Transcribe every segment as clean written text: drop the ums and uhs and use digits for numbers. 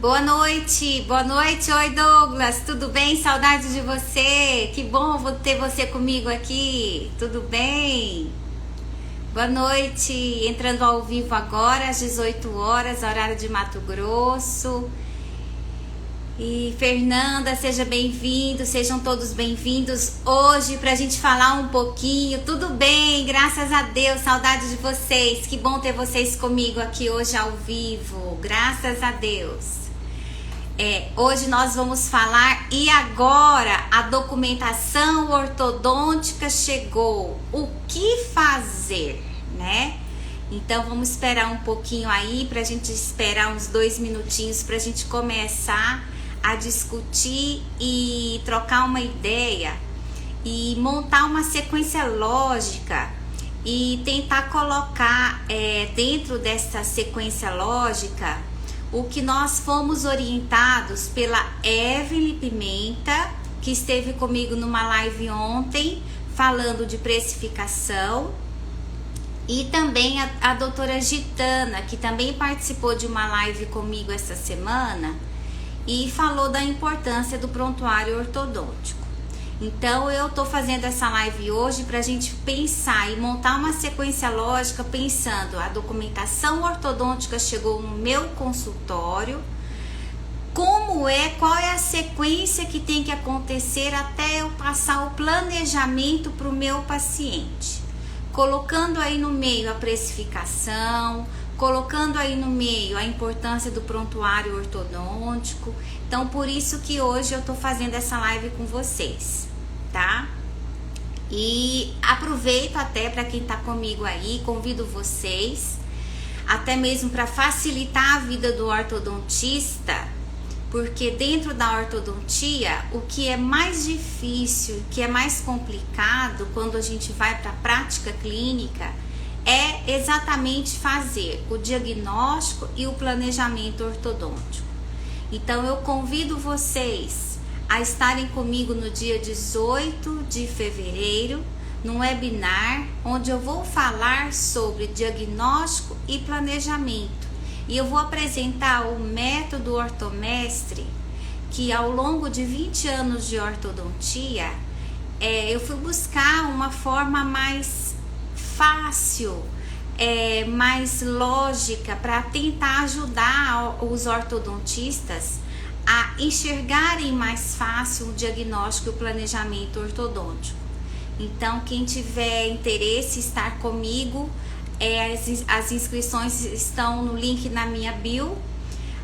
Boa noite, oi Douglas, tudo bem? Saudade de você, que bom ter você comigo aqui, tudo bem? Boa noite, entrando ao vivo agora às 18 horas, horário de Mato Grosso. E Fernanda, seja bem-vindo, sejam todos bem-vindos hoje pra gente falar um pouquinho. Tudo bem, graças a Deus, saudade de vocês, que bom ter vocês comigo aqui hoje ao vivo, graças a Deus. Hoje nós vamos falar, e agora a documentação ortodôntica chegou, o que fazer, né? Então vamos esperar um pouquinho aí, pra gente esperar uns 2 minutinhos pra gente começar a discutir e trocar uma ideia e montar uma sequência lógica e tentar colocar dentro dessa sequência lógica o que nós fomos orientados pela Evelyn Pimenta, que esteve comigo numa live ontem falando de precificação, e também a doutora Gitana, que também participou de uma live comigo essa semana e falou da importância do prontuário ortodôntico. Então eu tô fazendo essa live hoje para a gente pensar e montar uma sequência lógica, pensando a documentação ortodôntica chegou no meu consultório, qual é a sequência que tem que acontecer até eu passar o planejamento para o meu paciente, colocando aí no meio a precificação, colocando aí no meio a importância do prontuário ortodôntico. Então, por isso que hoje eu tô fazendo essa live com vocês, tá? E aproveito até para quem tá comigo aí, convido vocês, até mesmo para facilitar a vida do ortodontista, porque dentro da ortodontia, o que é mais difícil, o que é mais complicado quando a gente vai para a prática clínica, é exatamente fazer o diagnóstico e o planejamento ortodôntico. Então eu convido vocês a estarem comigo no dia 18 de fevereiro, num webinar onde eu vou falar sobre diagnóstico e planejamento. E eu vou apresentar o método ortomestre, que ao longo de 20 anos de ortodontia, eu fui buscar uma forma mais fácil, mais lógica, para tentar ajudar os ortodontistas a enxergarem mais fácil o diagnóstico e o planejamento ortodôntico. Então, quem tiver interesse em estar comigo, as inscrições estão no link na minha bio.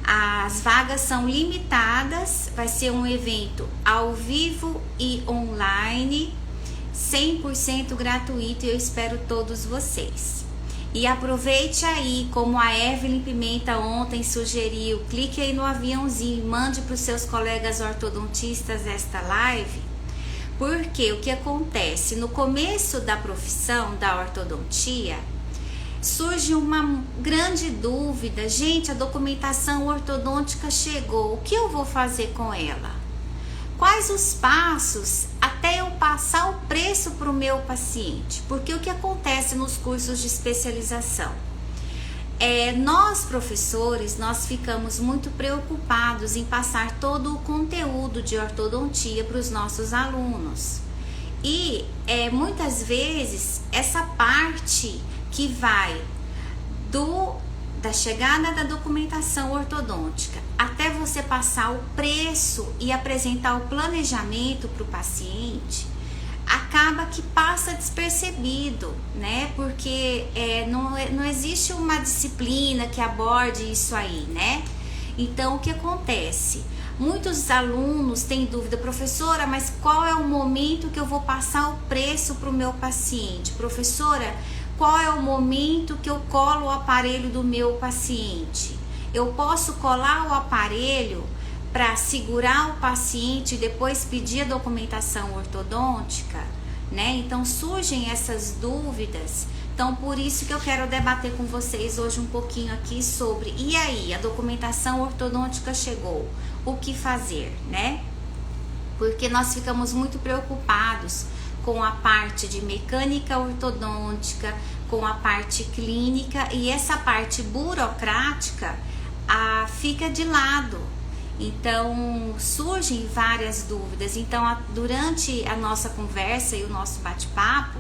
As vagas são limitadas, vai ser um evento ao vivo e online, 100% gratuito, e eu espero todos vocês. E aproveite aí, como a Evelyn Pimenta ontem sugeriu, clique aí no aviãozinho e mande para os seus colegas ortodontistas esta live, porque o que acontece? No começo da profissão da ortodontia, surge uma grande dúvida: gente, a documentação ortodôntica chegou, o que eu vou fazer com ela? Quais os passos até eu passar o preço para o meu paciente? Porque o que acontece nos cursos de especialização? Nós professores, nós ficamos muito preocupados em passar todo o conteúdo de ortodontia para os nossos alunos. E muitas vezes essa parte que vai da chegada da documentação ortodôntica até você passar o preço e apresentar o planejamento para o paciente, acaba que passa despercebido, né? Porque não existe uma disciplina que aborde isso aí, né? Então, o que acontece? Muitos alunos têm dúvida: professora, mas qual é o momento que eu vou passar o preço para o meu paciente? Professora, qual é o momento que eu colo o aparelho do meu paciente? Eu posso colar o aparelho para segurar o paciente e depois pedir a documentação ortodôntica, né? Então surgem essas dúvidas. Então por isso que eu quero debater com vocês hoje um pouquinho aqui sobre, e aí, a documentação ortodôntica chegou, o que fazer, né? Porque nós ficamos muito preocupados com a parte de mecânica ortodôntica, com a parte clínica, e essa parte burocrática fica de lado. Então surgem várias dúvidas. Então durante a nossa conversa e o nosso bate-papo,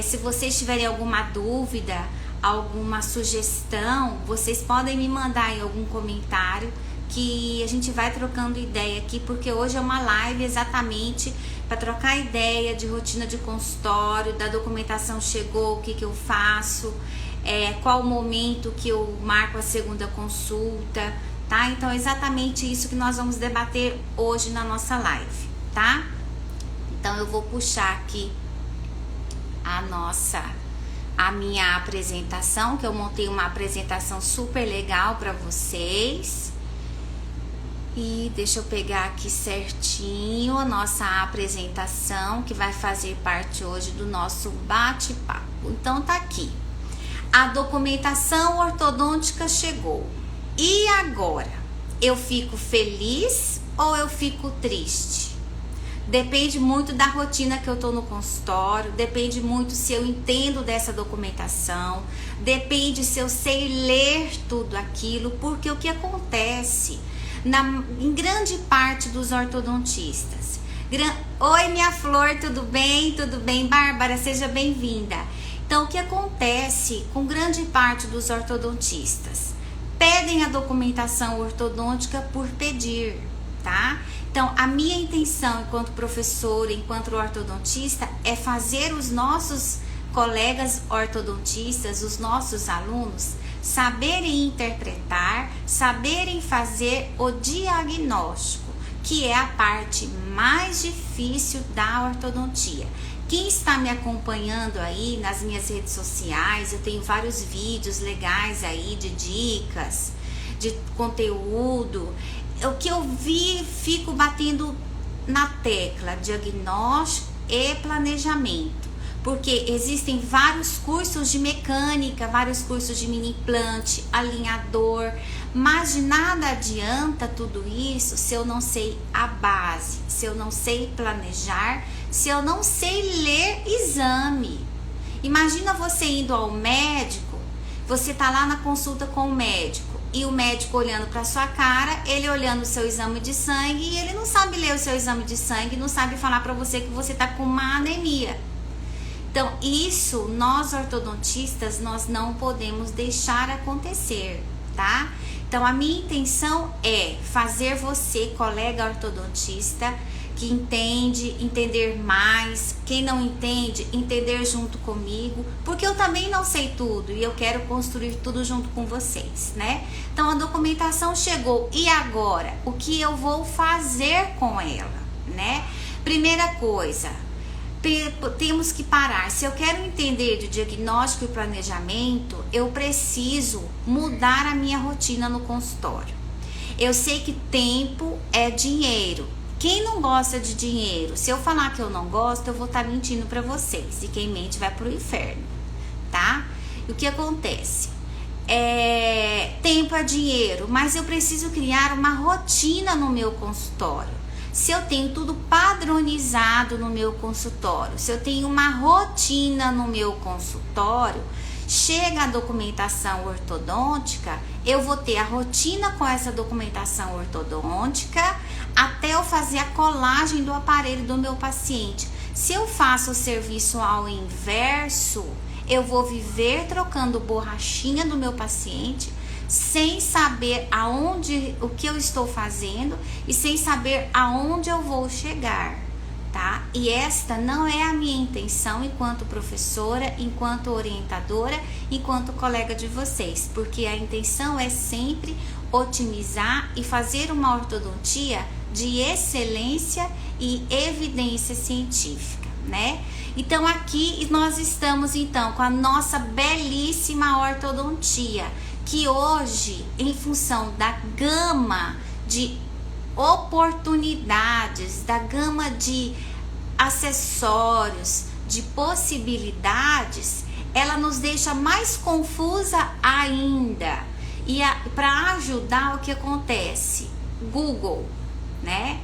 se vocês tiverem alguma dúvida, alguma sugestão, vocês podem me mandar em algum comentário, que a gente vai trocando ideia aqui, porque hoje é uma live exatamente para trocar ideia de rotina de consultório, da documentação chegou, o que eu faço, qual o momento que eu marco a segunda consulta, tá? Então é exatamente isso que nós vamos debater hoje na nossa live, tá? Então eu vou puxar aqui a minha apresentação, que eu montei uma apresentação super legal para vocês. E deixa eu pegar aqui certinho a nossa apresentação, que vai fazer parte hoje do nosso bate-papo. Então tá aqui. A documentação ortodôntica chegou. E agora? Eu fico feliz ou eu fico triste? Depende muito da rotina que eu tô no consultório, depende muito se eu entendo dessa documentação, depende se eu sei ler tudo aquilo, porque o que acontece em grande parte dos ortodontistas. Oi, minha flor, tudo bem? Tudo bem, Bárbara? Seja bem-vinda. Então, o que acontece com grande parte dos ortodontistas? Pedem a documentação ortodôntica por pedir, tá? Então, a minha intenção enquanto professora, enquanto ortodontista, é fazer os nossos colegas ortodontistas, os nossos alunos, saberem interpretar, saberem fazer o diagnóstico, que é a parte mais difícil da ortodontia. Quem está me acompanhando aí nas minhas redes sociais, eu tenho vários vídeos legais aí de dicas, de conteúdo. O que eu fico batendo na tecla, diagnóstico e planejamento. Porque existem vários cursos de mecânica, vários cursos de mini implante, alinhador, mas de nada adianta tudo isso se eu não sei a base, se eu não sei planejar, se eu não sei ler exame. Imagina você indo ao médico, você tá lá na consulta com o médico e o médico olhando para sua cara, ele olhando o seu exame de sangue e ele não sabe ler o seu exame de sangue, não sabe falar para você que você tá com uma anemia. Então, isso, nós ortodontistas, nós não podemos deixar acontecer, tá? Então, a minha intenção é fazer você, colega ortodontista, que entender mais, quem não entende, entender junto comigo, porque eu também não sei tudo e eu quero construir tudo junto com vocês, né? Então, a documentação chegou, e agora? O que eu vou fazer com ela, né? Primeira coisa, temos que parar. Se eu quero entender de diagnóstico e planejamento, eu preciso mudar a minha rotina no consultório. Eu sei que tempo é dinheiro. Quem não gosta de dinheiro? Se eu falar que eu não gosto, eu vou estar mentindo para vocês. E quem mente vai pro inferno, tá? E o que acontece? Tempo é dinheiro, mas eu preciso criar uma rotina no meu consultório. Se eu tenho tudo padronizado no meu consultório, se eu tenho uma rotina no meu consultório, chega a documentação ortodôntica, eu vou ter a rotina com essa documentação ortodôntica até eu fazer a colagem do aparelho do meu paciente. Se eu faço o serviço ao inverso, eu vou viver trocando borrachinha do meu paciente sem saber o que eu estou fazendo e sem saber aonde eu vou chegar, tá? E esta não é a minha intenção enquanto professora, enquanto orientadora, enquanto colega de vocês, porque a intenção é sempre otimizar e fazer uma ortodontia de excelência e evidência científica, né? Então aqui nós estamos então com a nossa belíssima ortodontia, que hoje, em função da gama de oportunidades, da gama de acessórios, de possibilidades, ela nos deixa mais confusa ainda. E para ajudar, o que acontece? Google, né?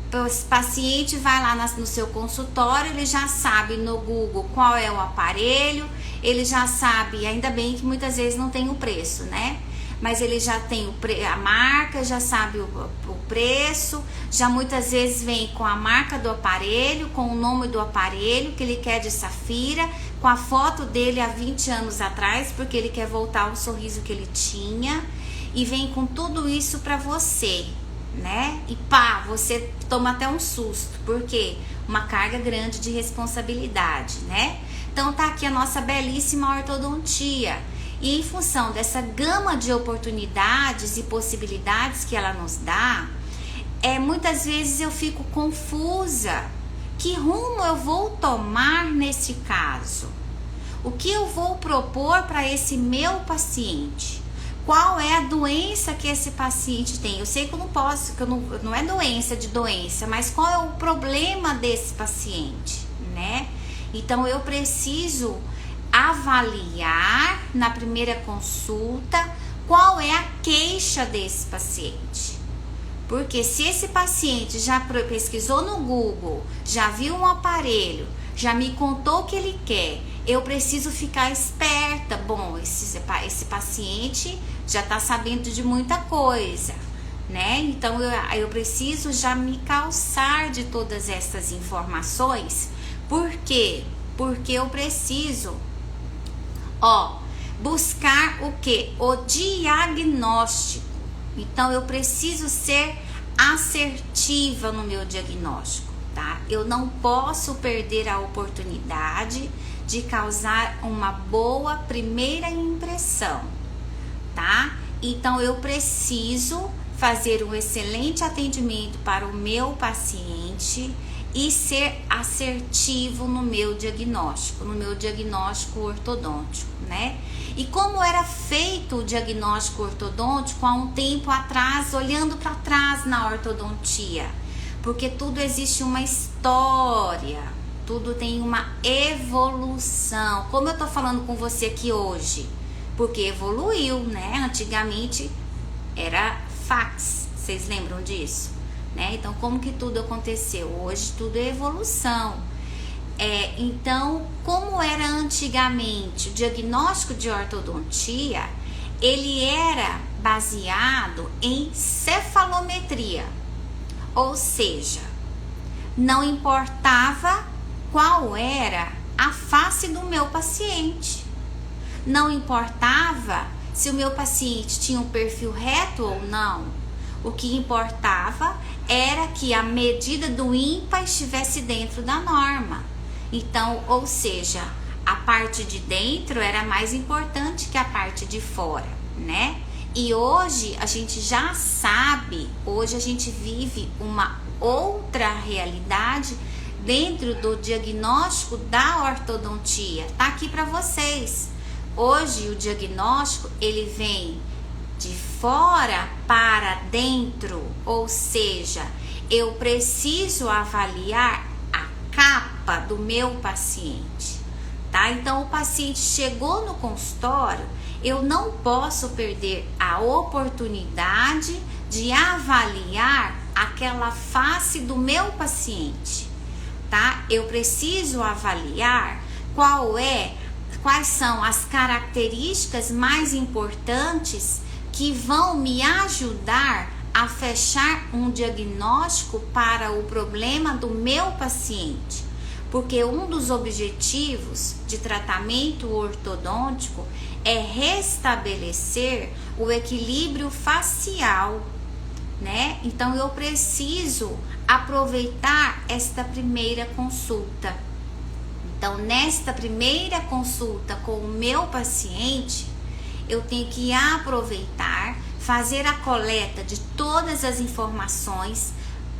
O paciente vai lá no seu consultório, ele já sabe no Google qual é o aparelho, ele já sabe, ainda bem que muitas vezes não tem o preço, né? mas ele já tem a marca, já sabe o preço, já muitas vezes vem com a marca do aparelho, com o nome do aparelho que ele quer de Safira, com a foto dele há 20 anos atrás, porque ele quer voltar ao sorriso que ele tinha, e vem com tudo isso para você, né? E pá, você toma até um susto, porque uma carga grande de responsabilidade, né? Então tá aqui a nossa belíssima ortodontia. E em função dessa gama de oportunidades e possibilidades que ela nos dá, muitas vezes eu fico confusa. Que rumo eu vou tomar nesse caso? O que eu vou propor para esse meu paciente? Qual é a doença que esse paciente tem? Eu sei que eu não posso, que não é doença de doença, mas qual é o problema desse paciente, né? Então eu preciso avaliar na primeira consulta qual é a queixa desse paciente. Porque se esse paciente já pesquisou no Google, já viu um aparelho, já me contou o que ele quer, eu preciso ficar esperta. Bom, esse paciente já está sabendo de muita coisa, né? Então eu preciso já me calçar de todas essas informações. Por quê? Porque eu preciso, buscar o quê? O diagnóstico. Então eu preciso ser assertiva no meu diagnóstico, tá? Eu não posso perder a oportunidade de causar uma boa primeira impressão, tá? Então eu preciso fazer um excelente atendimento para o meu paciente e ser assertivo no meu diagnóstico ortodôntico, né? E como era feito o diagnóstico ortodôntico há um tempo atrás, olhando para trás na ortodontia? Porque tudo existe uma história, tudo tem uma evolução. Como eu tô falando com você aqui hoje? Porque evoluiu, né? Antigamente era fax, vocês lembram disso? Né? Então, como que tudo aconteceu? Hoje tudo é evolução. Então, como era antigamente o diagnóstico de ortodontia, ele era baseado em cefalometria, ou seja, não importava qual era a face do meu paciente, não importava se o meu paciente tinha um perfil reto ou não. O que importava era que a medida do ímpar estivesse dentro da norma. Então, ou seja, a parte de dentro era mais importante que a parte de fora, né? E hoje a gente já sabe, hoje a gente vive uma outra realidade dentro do diagnóstico da ortodontia. Tá aqui para vocês. Hoje o diagnóstico ele vem de fora para dentro, ou seja, eu preciso avaliar a capa do meu paciente, tá? Então o paciente chegou no consultório, eu não posso perder a oportunidade de avaliar aquela face do meu paciente, tá? Eu preciso avaliar quais são as características mais importantes que vão me ajudar a fechar um diagnóstico para o problema do meu paciente. Porque um dos objetivos de tratamento ortodôntico é restabelecer o equilíbrio facial, né? Então eu preciso aproveitar esta primeira consulta. Então, nesta primeira consulta com o meu paciente, eu tenho que aproveitar, fazer a coleta de todas as informações,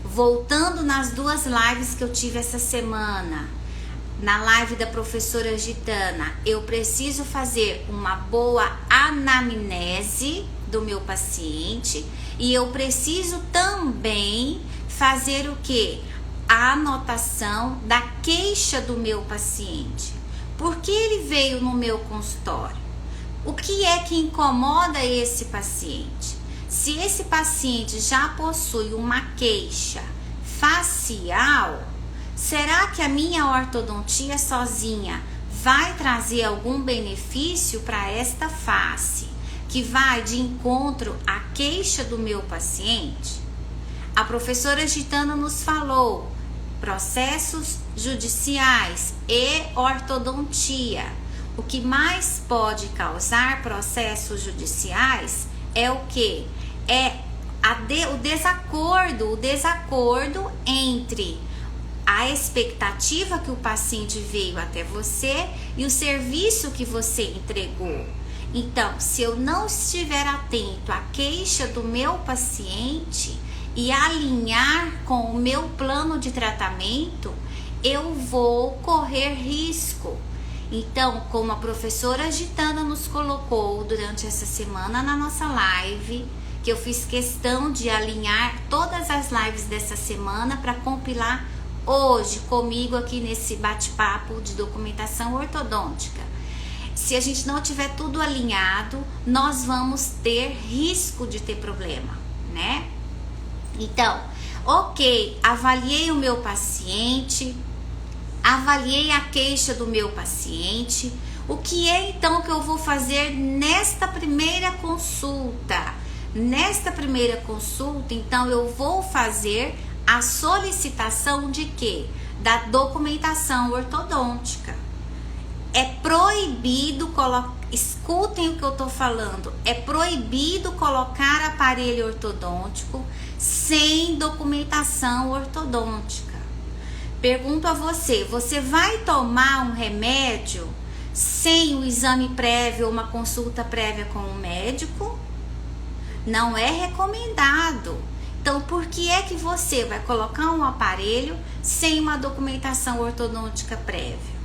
voltando nas 2 lives que eu tive essa semana. Na live da professora Gitana, eu preciso fazer uma boa anamnese do meu paciente e eu preciso também fazer o quê? A anotação da queixa do meu paciente. Por que ele veio no meu consultório? O que é que incomoda esse paciente? Se esse paciente já possui uma queixa facial, será que a minha ortodontia sozinha vai trazer algum benefício para esta face? que vai de encontro à queixa do meu paciente? A professora Gitana nos falou processos judiciais e ortodontia. O que mais pode causar processos judiciais é o que? É o desacordo entre a expectativa que o paciente veio até você e o serviço que você entregou. Então, se eu não estiver atento à queixa do meu paciente e alinhar com o meu plano de tratamento, eu vou correr risco. Então, como a professora Gitana nos colocou durante essa semana na nossa live, que eu fiz questão de alinhar todas as lives dessa semana para compilar hoje comigo aqui nesse bate-papo de documentação ortodôntica. Se a gente não tiver tudo alinhado, nós vamos ter risco de ter problema, né? Então, ok, avaliei o meu paciente, avaliei a queixa do meu paciente. O que é então que eu vou fazer nesta primeira consulta? Nesta primeira consulta, então, eu vou fazer a solicitação de quê? Da documentação ortodôntica. É proibido escutem o que eu tô falando, é proibido colocar aparelho ortodôntico sem documentação ortodôntica. Pergunto a você, você vai tomar um remédio sem o exame prévio ou uma consulta prévia com o médico? Não é recomendado. Então, por que é que você vai colocar um aparelho sem uma documentação ortodôntica prévia?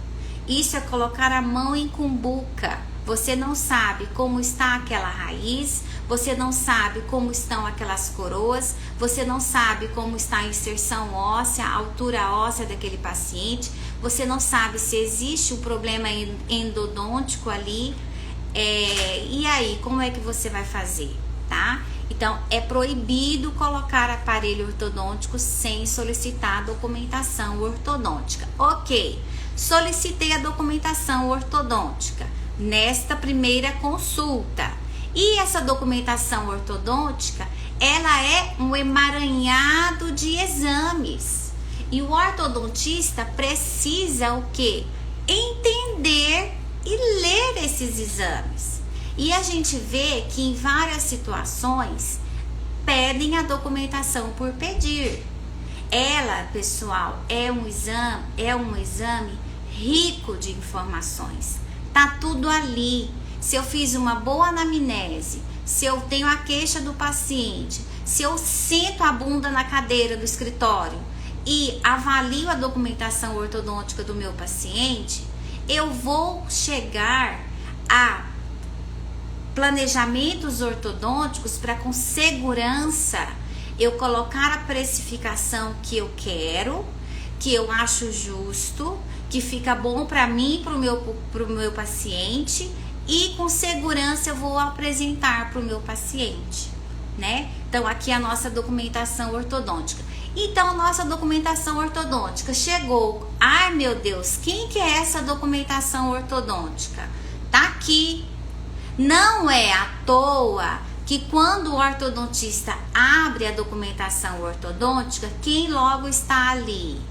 Isso é colocar a mão em cumbuca. Você não sabe como está aquela raiz, você não sabe como estão aquelas coroas, você não sabe como está a inserção óssea, a altura óssea daquele paciente, você não sabe se existe um problema endodôntico ali. E aí, como é que você vai fazer, tá? Então, é proibido colocar aparelho ortodôntico sem solicitar a documentação ortodôntica. Ok, solicitei a documentação ortodôntica nesta primeira consulta. E essa documentação ortodôntica, ela é um emaranhado de exames. E o ortodontista precisa o quê? Entender e ler esses exames. E a gente vê que em várias situações pedem a documentação por pedir. Ela, pessoal, é um exame rico de informações. Tá tudo ali. Se eu fiz uma boa anamnese, se eu tenho a queixa do paciente, se eu sento a bunda na cadeira do escritório e avalio a documentação ortodôntica do meu paciente, eu vou chegar a planejamentos ortodônticos para, com segurança, eu colocar a precificação que eu quero, que eu acho justo, que fica bom para mim e para o meu paciente, e com segurança eu vou apresentar para o meu paciente, né? Então, aqui a nossa documentação ortodôntica. Então, nossa documentação ortodôntica chegou. Ai, meu Deus, quem que é essa documentação ortodôntica? Tá aqui. Não é à toa que quando o ortodontista abre a documentação ortodôntica, quem logo está ali?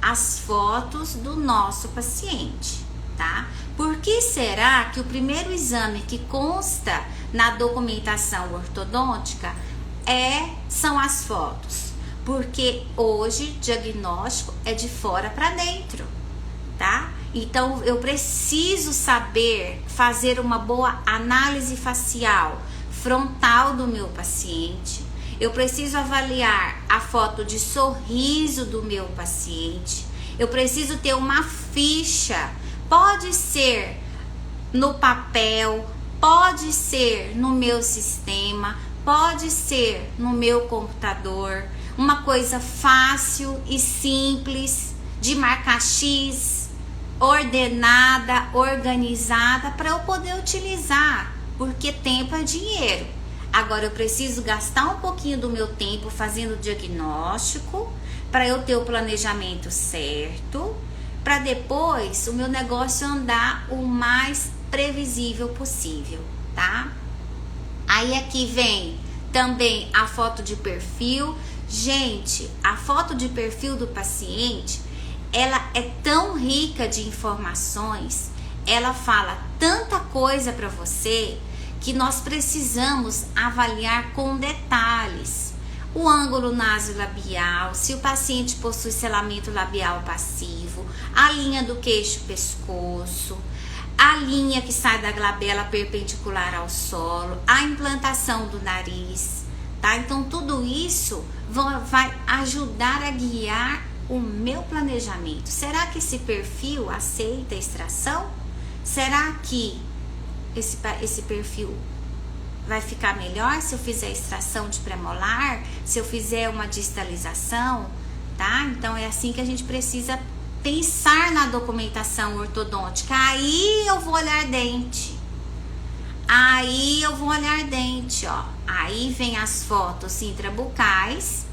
As fotos do nosso paciente, tá? Por que será que o primeiro exame que consta na documentação ortodôntica são as fotos? Porque hoje diagnóstico é de fora para dentro, tá? Então eu preciso saber fazer uma boa análise facial frontal do meu paciente. Eu preciso avaliar a foto de sorriso do meu paciente. Eu preciso ter uma ficha. Pode ser no papel, pode ser no meu sistema, pode ser no meu computador. Uma coisa fácil e simples de marcar X, ordenada, organizada, para eu poder utilizar, porque tempo é dinheiro. Agora eu preciso gastar um pouquinho do meu tempo fazendo o diagnóstico, para eu ter o planejamento certo, para depois o meu negócio andar o mais previsível possível, tá? Aí aqui vem também a foto de perfil. Gente, a foto de perfil do paciente, ela é tão rica de informações, ela fala tanta coisa para você, que nós precisamos avaliar com detalhes. O ângulo nasolabial, se o paciente possui selamento labial passivo, a linha do queixo-pescoço, a linha que sai da glabela perpendicular ao solo, a implantação do nariz, tá? Então tudo isso vai ajudar a guiar o meu planejamento. Será que esse perfil aceita extração? Será que esse perfil vai ficar melhor se eu fizer extração de premolar, se eu fizer uma distalização, tá? Então é assim que a gente precisa pensar na documentação ortodôntica. Aí eu vou olhar dente. Ó. Aí vem as fotos intrabucais,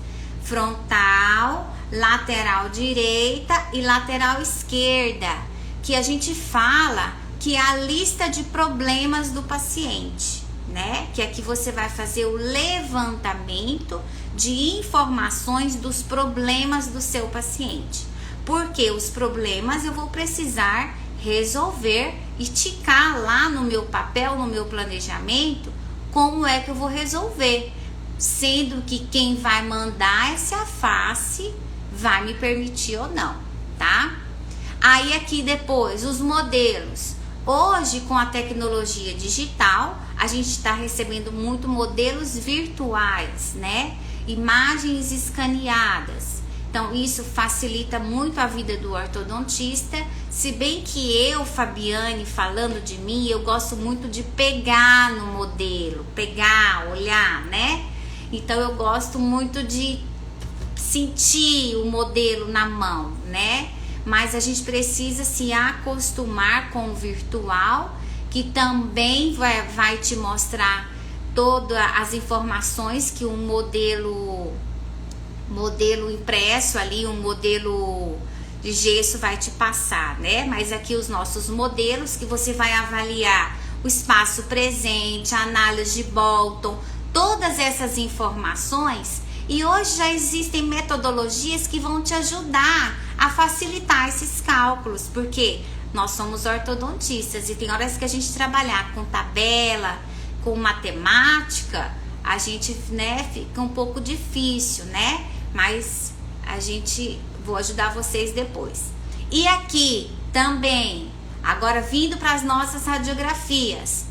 frontal, lateral direita e lateral esquerda, que a gente fala que é a lista de problemas do paciente, né? Que aqui você vai fazer o levantamento de informações dos problemas do seu paciente. Porque os problemas eu vou precisar resolver e ticar lá no meu papel, no meu planejamento, como é que eu vou resolver. Sendo que quem vai mandar essa face vai me permitir ou não, tá? Aí aqui depois, os modelos. Hoje, com a tecnologia digital, a gente está recebendo muito modelos virtuais, né? Imagens escaneadas. Então, isso facilita muito a vida do ortodontista, se bem que eu, Fabiane, falando de mim, eu gosto muito de pegar no modelo, olhar, né? Então, eu gosto muito de sentir o modelo na mão, né? Mas a gente precisa se acostumar com o virtual, que também vai te mostrar todas as informações que um modelo impresso ali, um modelo de gesso vai te passar, né? Mas aqui os nossos modelos que você vai avaliar o espaço presente, a análise de Bolton, todas essas informações. E hoje já existem metodologias que vão te ajudar a facilitar esses cálculos, porque nós somos ortodontistas e tem horas que a gente trabalhar com tabela, com matemática, a gente, né, fica um pouco difícil, né? Mas vou ajudar vocês depois. E aqui também, agora vindo para as nossas radiografias,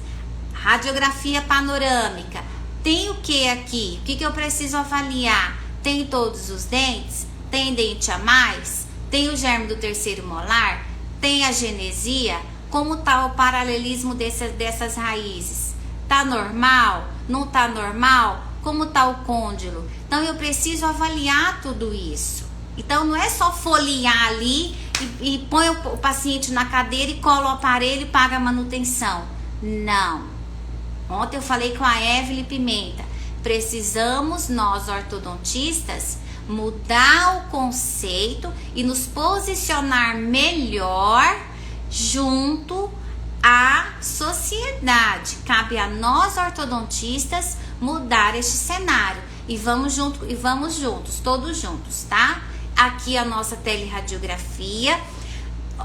radiografia panorâmica, tem o que aqui? O que eu preciso avaliar? Tem todos os dentes? Tem dente a mais? Tem o germe do terceiro molar? Tem a genesia? Como está o paralelismo dessas raízes? Tá normal? Não tá normal? Como tá o côndilo? Então eu preciso avaliar tudo isso. Então não é só folhear ali e põe o paciente na cadeira e cola o aparelho e paga a manutenção. Não. Ontem eu falei com a Evelyn Pimenta. Precisamos, nós ortodontistas, mudar o conceito e nos posicionar melhor junto à sociedade. Cabe a nós ortodontistas mudar este cenário e vamos juntos, todos juntos, tá? Aqui a nossa teleradiografia.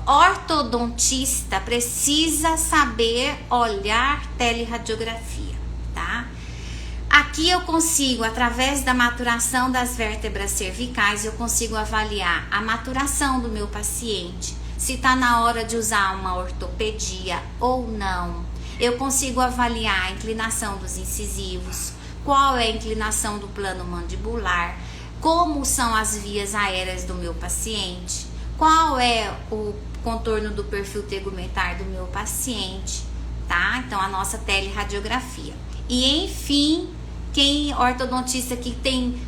Ortodontista precisa saber olhar teleradiografia, tá? Aqui eu consigo, através da maturação das vértebras cervicais, eu consigo avaliar a maturação do meu paciente, se tá na hora de usar uma ortopedia ou não. Eu consigo avaliar a inclinação dos incisivos, qual é a inclinação do plano mandibular, como são as vias aéreas do meu paciente, qual é o contorno do perfil tegumentar do meu paciente, tá? Então, a nossa teleradiografia. E, enfim, quem ortodontista que tem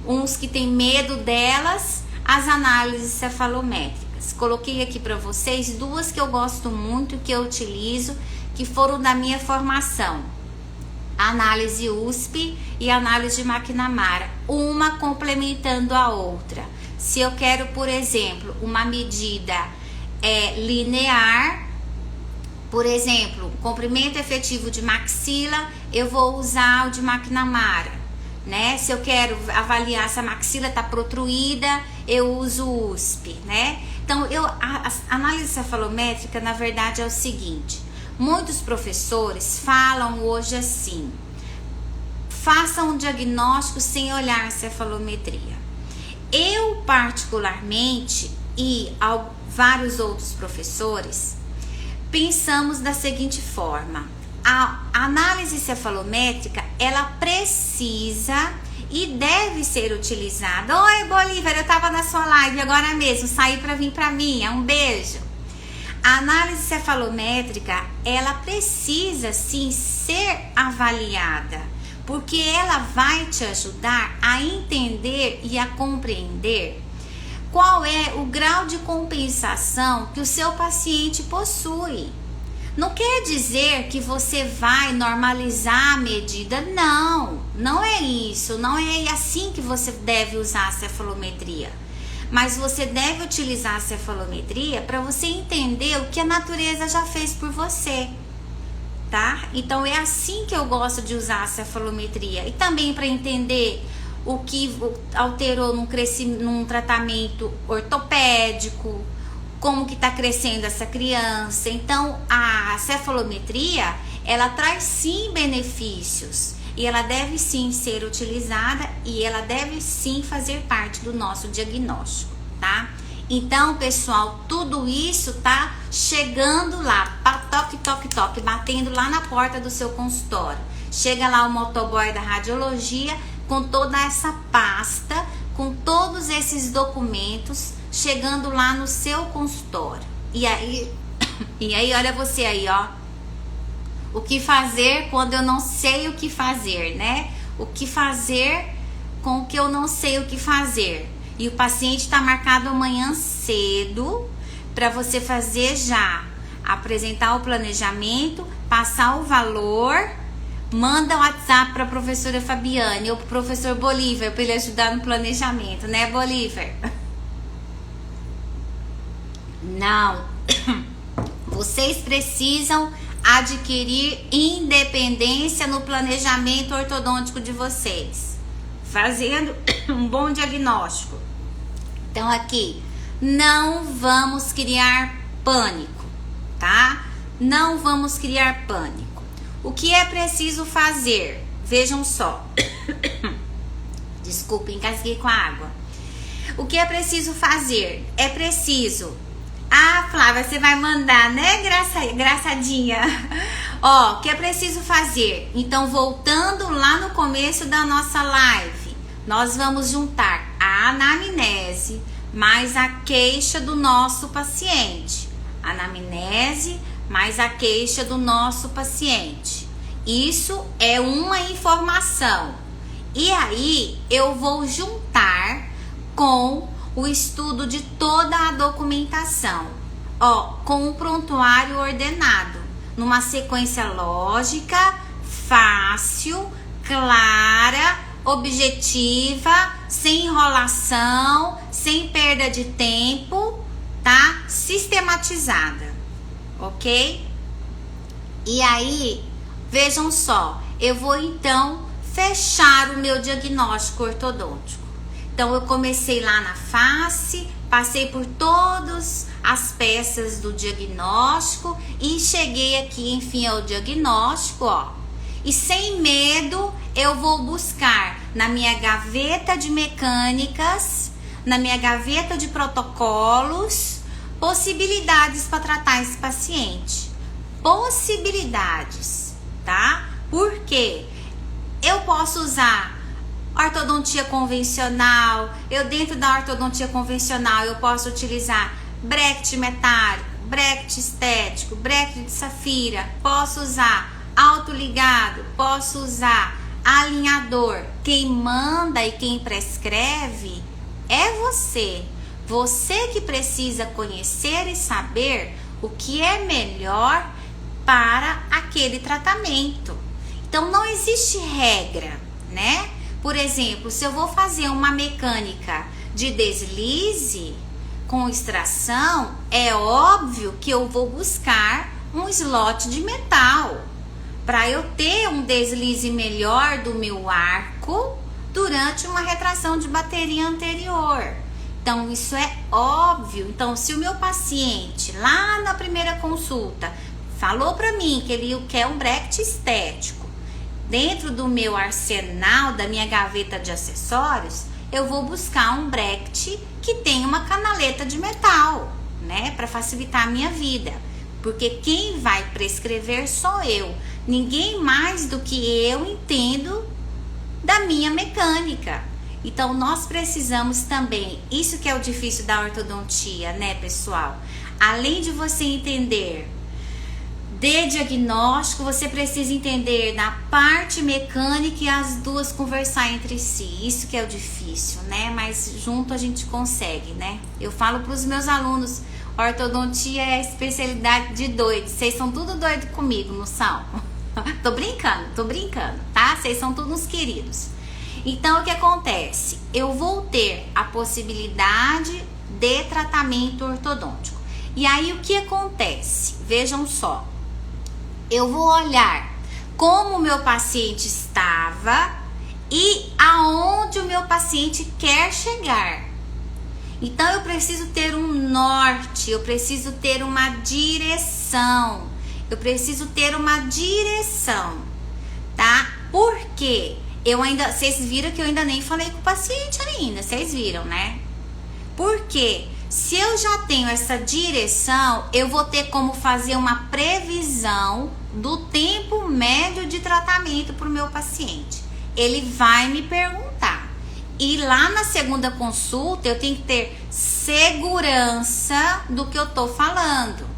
uns que tem medo delas, as análises cefalométricas. Coloquei aqui para vocês duas que eu gosto muito, que eu utilizo, que foram da minha formação. Análise USP e análise de McNamara, uma complementando a outra. Se eu quero, por exemplo, uma medida linear, Por exemplo, comprimento efetivo de maxila, eu vou usar o de McNamara, né? Se eu quero avaliar se a maxila está protruída, eu uso o USP, né? Então, a análise cefalométrica, na verdade, é o seguinte: muitos professores falam hoje assim: façam um diagnóstico sem olhar a cefalometria. Eu, particularmente, e vários outros professores, pensamos da seguinte forma: a análise cefalométrica, ela precisa e deve ser utilizada. Oi, Bolívar, eu tava na sua live agora mesmo, saí para vir para mim, um beijo. A análise cefalométrica, ela precisa sim ser avaliada, porque ela vai te ajudar a entender e a compreender qual é o grau de compensação que o seu paciente possui. Não quer dizer que você vai normalizar a medida, não é isso, não é assim que você deve usar a cefalometria. Mas você deve utilizar a cefalometria para você entender o que a natureza já fez por você, tá? Então é assim que eu gosto de usar a cefalometria. E também para entender o que alterou num tratamento ortopédico, como que está crescendo essa criança. Então a cefalometria, ela traz sim benefícios e ela deve sim ser utilizada e ela deve sim fazer parte do nosso diagnóstico, tá? Então, pessoal, tudo isso tá chegando lá, toque, toque, toque, batendo lá na porta do seu consultório. Chega lá o motoboy da radiologia com toda essa pasta, com todos esses documentos, chegando lá no seu consultório. E aí, olha você aí, ó. O que fazer quando eu não sei o que fazer, né? O que fazer com o que eu não sei o que fazer. E o paciente está marcado amanhã cedo para você fazer já. Apresentar o planejamento, passar o valor, manda o WhatsApp para a professora Fabiane ou para o professor Bolívar para ele ajudar no planejamento, né, Bolívar? Não. Vocês precisam adquirir independência no planejamento ortodôntico de vocês, fazendo um bom diagnóstico. Então aqui, não vamos criar pânico, tá? Não vamos criar pânico. O que é preciso fazer? Vejam só. Desculpa, engasguei com a água. O que é preciso fazer? É preciso... Ah, Flávia, você vai mandar, né, engraçadinha? Ó, o que é preciso fazer? Então, voltando lá no começo da nossa live, nós vamos juntar a anamnese mais a queixa do nosso paciente. Anamnese mais a queixa do nosso paciente. Isso é uma informação. E aí, eu vou juntar com o estudo de toda a documentação, ó, com o prontuário ordenado, numa sequência lógica, fácil, clara, objetiva, sem enrolação, sem perda de tempo, tá? Sistematizada, ok? E aí, vejam só, eu vou então fechar o meu diagnóstico ortodôntico. Então, eu comecei lá na face, passei por todas as peças do diagnóstico e cheguei aqui, enfim, ao diagnóstico, ó. E sem medo, eu vou buscar na minha gaveta de mecânicas, na minha gaveta de protocolos, possibilidades para tratar esse paciente. Possibilidades, tá? Por quê? Eu posso usar ortodontia convencional. Dentro da ortodontia convencional, eu posso utilizar bracket metálico, bracket estético, bracket de safira. Posso usar autoligado, posso usar alinhador. Quem manda e quem prescreve é você. Você que precisa conhecer e saber o que é melhor para aquele tratamento. Então, não existe regra, né? Por exemplo, se eu vou fazer uma mecânica de deslize com extração, é óbvio que eu vou buscar um slot de metal, para eu ter um deslize melhor do meu arco durante uma retração de bateria anterior. Então isso é óbvio. Então se o meu paciente lá na primeira consulta falou para mim que ele quer um bracket estético, dentro do meu arsenal, da minha gaveta de acessórios, eu vou buscar um bracket que tem uma canaleta de metal, né, para facilitar a minha vida, porque quem vai prescrever sou eu. Ninguém mais do que eu entendo da minha mecânica. Então nós precisamos também, isso que é o difícil da ortodontia, né, pessoal? Além de você entender de diagnóstico, você precisa entender na parte mecânica e as duas conversar entre si. Isso que é o difícil, né? Mas junto a gente consegue, né? Eu falo para os meus alunos, ortodontia é a especialidade de doidos. Vocês são tudo doido comigo, não são? Tô brincando, tá? Vocês são todos uns queridos. Então, o que acontece? Eu vou ter a possibilidade de tratamento ortodôntico. E aí, o que acontece? Vejam só. Eu vou olhar como o meu paciente estava e aonde o meu paciente quer chegar. Então, eu preciso ter um norte, eu preciso ter uma direção. Eu preciso ter uma direção, tá? Por quê? Vocês viram que eu ainda nem falei com o paciente ainda, vocês viram, né? Porque se eu já tenho essa direção, eu vou ter como fazer uma previsão do tempo médio de tratamento para o meu paciente. Ele vai me perguntar. E lá na segunda consulta, eu tenho que ter segurança do que eu tô falando.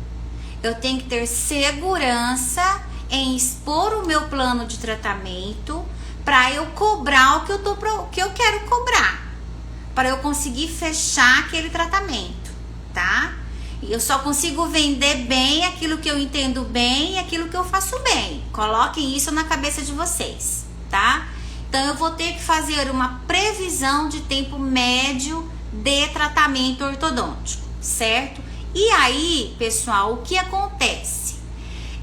Eu tenho que ter segurança em expor o meu plano de tratamento para eu cobrar o que eu quero cobrar, para eu conseguir fechar aquele tratamento, tá? E eu só consigo vender bem aquilo que eu entendo bem e aquilo que eu faço bem. Coloquem isso na cabeça de vocês, tá? Então eu vou ter que fazer uma previsão de tempo médio de tratamento ortodôntico, certo? E aí, pessoal, o que acontece?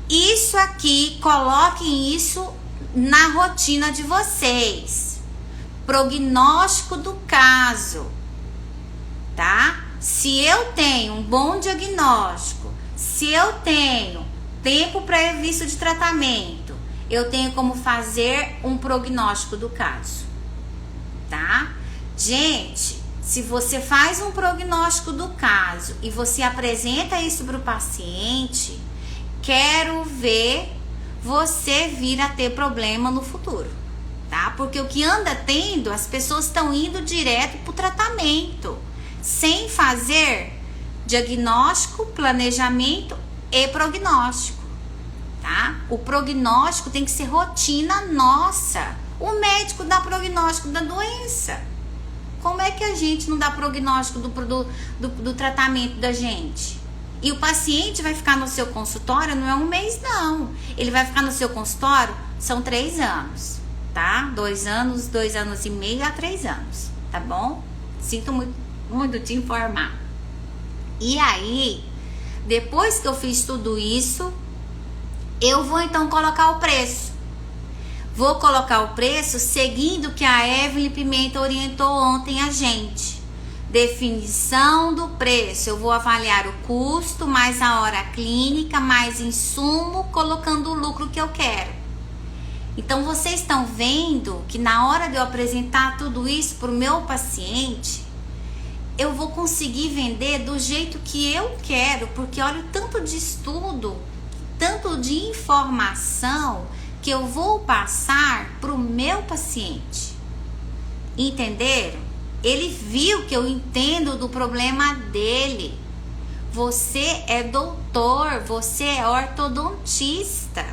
Isso aqui, coloquem isso na rotina de vocês. Prognóstico do caso, tá? Se eu tenho um bom diagnóstico, se eu tenho tempo previsto de tratamento, eu tenho como fazer um prognóstico do caso, tá? Gente, se você faz um prognóstico do caso e você apresenta isso para o paciente, quero ver você vir a ter problema no futuro, tá? Porque o que anda tendo, as pessoas estão indo direto para o tratamento, sem fazer diagnóstico, planejamento e prognóstico, tá? O prognóstico tem que ser rotina nossa. O médico dá prognóstico da doença. Como é que a gente não dá prognóstico do tratamento da gente? E o paciente vai ficar no seu consultório, não é um mês não. Ele vai ficar no seu consultório, são 3 anos, tá? 2 anos, 2 anos e meio a 3 anos, tá bom? Sinto muito te informar. E aí, depois que eu fiz tudo isso, eu vou então colocar o preço. Vou colocar o preço seguindo o que a Evelyn Pimenta orientou ontem a gente. Definição do preço. Eu vou avaliar o custo, mais a hora clínica, mais insumo, colocando o lucro que eu quero. Então, vocês estão vendo que na hora de eu apresentar tudo isso para o meu paciente, eu vou conseguir vender do jeito que eu quero, porque olha o tanto de estudo, tanto de informação que eu vou passar para o meu paciente. Entenderam? Ele viu que eu entendo do problema dele. Você é doutor, você é ortodontista.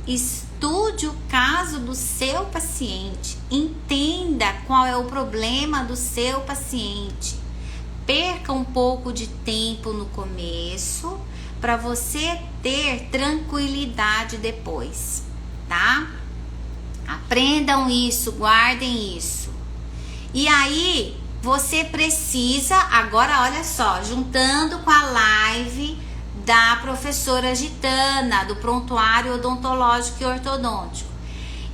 Estude o caso do seu paciente. Entenda qual é o problema do seu paciente. Perca um pouco de tempo no começo para você ter tranquilidade depois, tá? Aprendam isso, guardem isso. E aí, você precisa, agora olha só, juntando com a live da professora Gitana, do prontuário odontológico e ortodôntico.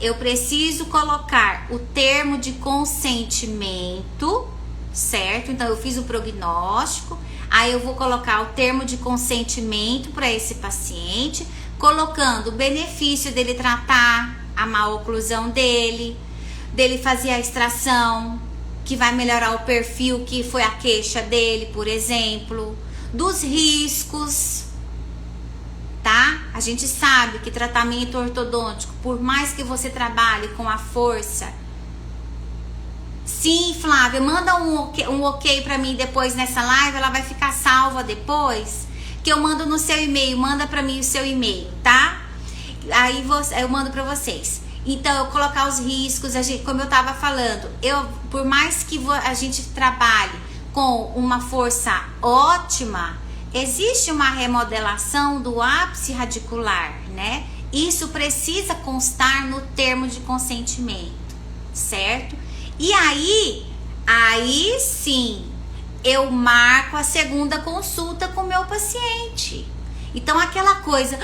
Eu preciso colocar o termo de consentimento, certo? Então eu fiz o prognóstico, aí eu vou colocar o termo de consentimento para esse paciente, colocando o benefício dele tratar a maloclusão dele fazer a extração, que vai melhorar o perfil que foi a queixa dele, por exemplo, dos riscos, tá? A gente sabe que tratamento ortodôntico, por mais que você trabalhe com a força. Sim, Flávia, manda um ok pra mim depois nessa live, ela vai ficar salva depois, que eu mando no seu e-mail, manda pra mim o seu e-mail, tá? Aí eu mando pra vocês. Então, eu colocar os riscos, como eu tava falando, por mais que a gente trabalhe com uma força ótima, existe uma remodelação do ápice radicular, né? Isso precisa constar no termo de consentimento, certo? E aí sim, eu marco a segunda consulta com o meu paciente. Então, aquela coisa,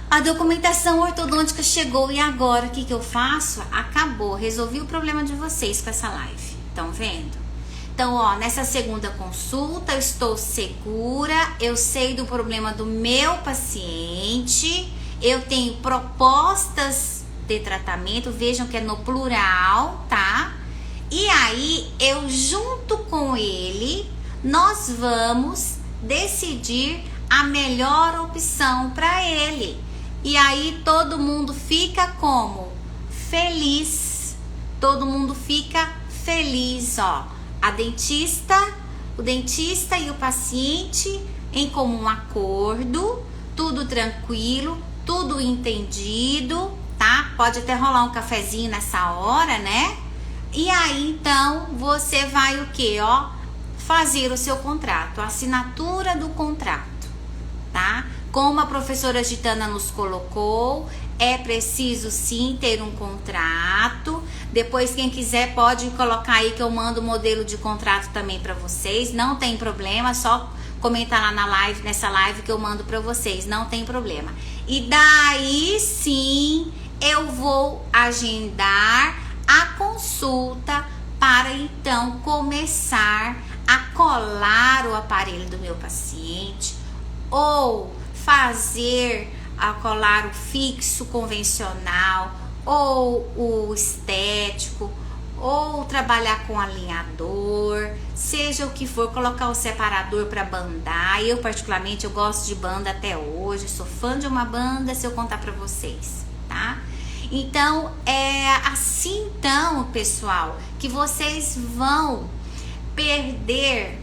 a documentação ortodôntica chegou e agora o que eu faço? Acabou, resolvi o problema de vocês com essa live, estão vendo? Então, ó, nessa segunda consulta eu estou segura, eu sei do problema do meu paciente, eu tenho propostas de tratamento, vejam que é no plural, tá? E aí, eu junto com ele, nós vamos decidir a melhor opção para ele. E aí todo mundo fica como? Feliz. Todo mundo fica feliz, ó. O dentista e o paciente em comum acordo, tudo tranquilo, tudo entendido, tá? Pode até rolar um cafezinho nessa hora, né? E aí então você vai o quê, ó? Fazer o seu contrato, a assinatura do contrato. Tá? Como a professora Gitana nos colocou, é preciso sim ter um contrato. Depois, quem quiser pode colocar aí que eu mando o modelo de contrato também para vocês. Não tem problema, só comentar lá na live, nessa live que eu mando para vocês. Não tem problema. E daí sim eu vou agendar a consulta para então começar a colar o aparelho do meu paciente, ou fazer a colar o fixo convencional, ou o estético, ou trabalhar com alinhador, seja o que for, colocar o separador para bandar. Eu particularmente eu gosto de banda até hoje, sou fã de uma banda, se eu contar para vocês, tá? Então é assim então, pessoal, que vocês vão perder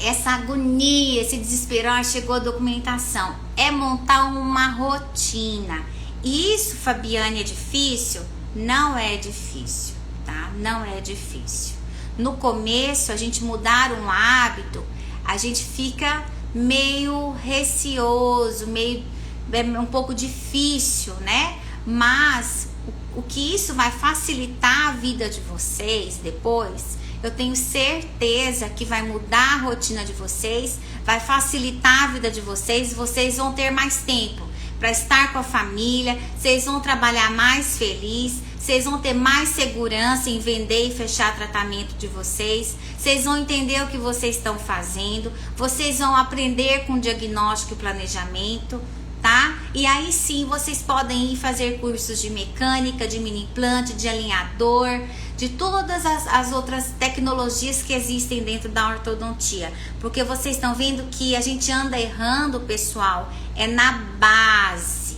essa agonia, esse desespero. Chegou a documentação. É montar uma rotina. Isso, Fabiane, é difícil? Não é difícil, tá? Não é difícil. No começo, a gente mudar um hábito, a gente fica meio receoso, um pouco difícil, né? Mas o que isso vai facilitar a vida de vocês depois, eu tenho certeza que vai mudar a rotina de vocês, vai facilitar a vida de vocês vão ter mais tempo para estar com a família, vocês vão trabalhar mais feliz, vocês vão ter mais segurança em vender e fechar tratamento de vocês vão entender o que vocês estão fazendo, vocês vão aprender com diagnóstico e planejamento, tá? E aí sim vocês podem ir fazer cursos de mecânica, de mini implante, de alinhador, de todas as outras tecnologias que existem dentro da ortodontia, porque vocês estão vendo que a gente anda errando, pessoal, é na base,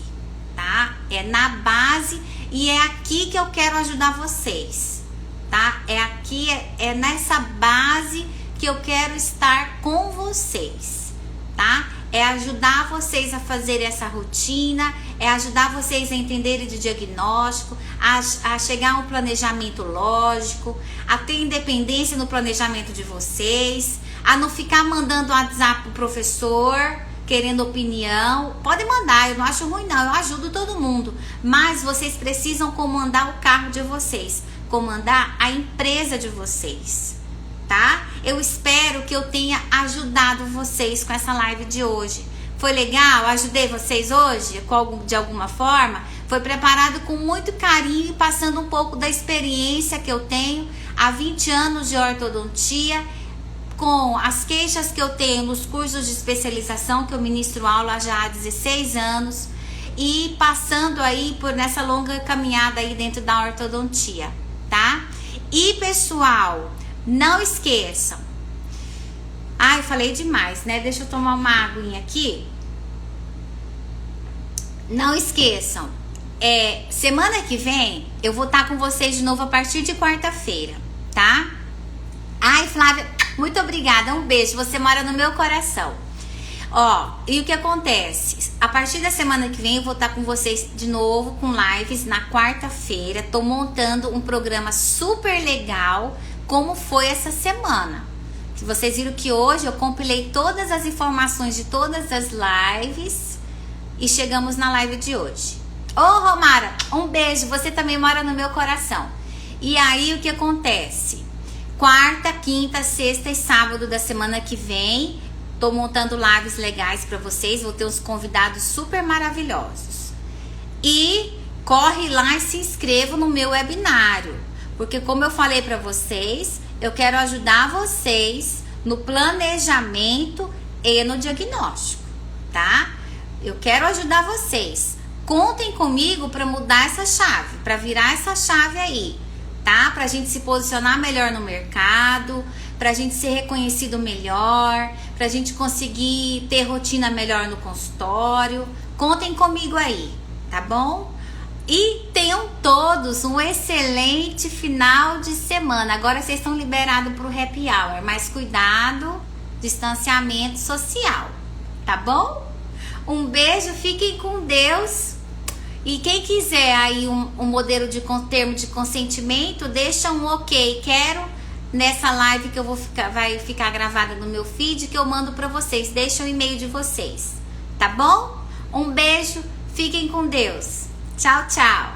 tá? É na base e é aqui que eu quero ajudar vocês, tá? É aqui, é nessa base que eu quero estar com vocês, tá? É ajudar vocês a fazer essa rotina, é ajudar vocês a entenderem de diagnóstico, a chegar a um planejamento lógico, a ter independência no planejamento de vocês, a não ficar mandando WhatsApp pro professor, querendo opinião. Pode mandar, eu não acho ruim não, eu ajudo todo mundo, mas vocês precisam comandar o carro de vocês, comandar a empresa de vocês, tá? Eu espero que eu tenha ajudado vocês com essa live de hoje, Foi legal? Ajudei vocês hoje de alguma forma? Foi preparado com muito carinho, passando um pouco da experiência que eu tenho há 20 anos de ortodontia, com as queixas que eu tenho nos cursos de especialização que eu ministro aula já há 16 anos e passando aí por nessa longa caminhada aí dentro da ortodontia, tá? E pessoal, não esqueçam. Ai, falei demais, né? Deixa eu tomar uma aguinha aqui. Não esqueçam, semana que vem eu vou estar com vocês de novo a partir de quarta-feira, tá? Ai, Flávia, muito obrigada, um beijo, você mora no meu coração. Ó, e o que acontece? A partir da semana que vem eu vou estar com vocês de novo com lives na quarta-feira. Tô montando um programa super legal, como foi essa semana. Que vocês viram que hoje eu compilei todas as informações de todas as lives e chegamos na live de hoje. Ô, Romara, um beijo, você também mora no meu coração. E aí o que acontece? Quarta, quinta, sexta e sábado da semana que vem, tô montando lives legais para vocês, vou ter uns convidados super maravilhosos. E corre lá e se inscreva no meu webinário, porque como eu falei para vocês, eu quero ajudar vocês no planejamento e no diagnóstico, tá? Eu quero ajudar vocês. Contem comigo para mudar essa chave, para virar essa chave aí, tá? Pra gente se posicionar melhor no mercado, pra gente ser reconhecido melhor, pra gente conseguir ter rotina melhor no consultório. Contem comigo aí, tá bom? E tenham todos um excelente final de semana. Agora vocês estão liberados pro happy hour, mas cuidado, distanciamento social, tá bom? Um beijo, fiquem com Deus. E quem quiser aí um modelo de termo de consentimento, deixa um ok, quero, nessa live que vai ficar gravada no meu feed, que eu mando para vocês. Deixa o e-mail de vocês, tá bom? Um beijo, fiquem com Deus. Tchau, tchau.